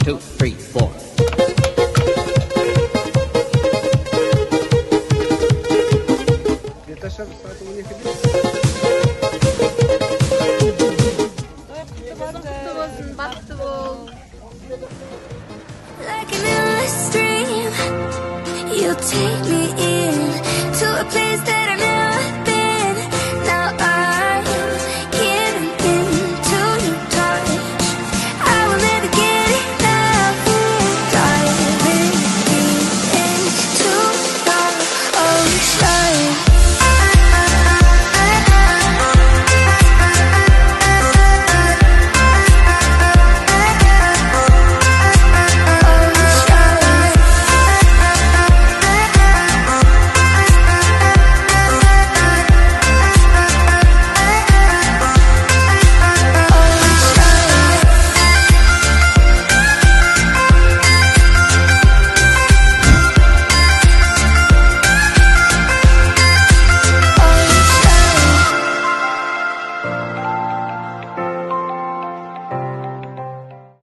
two, three, four. Это сейчас у них Like an endless dream, you take me in to a place that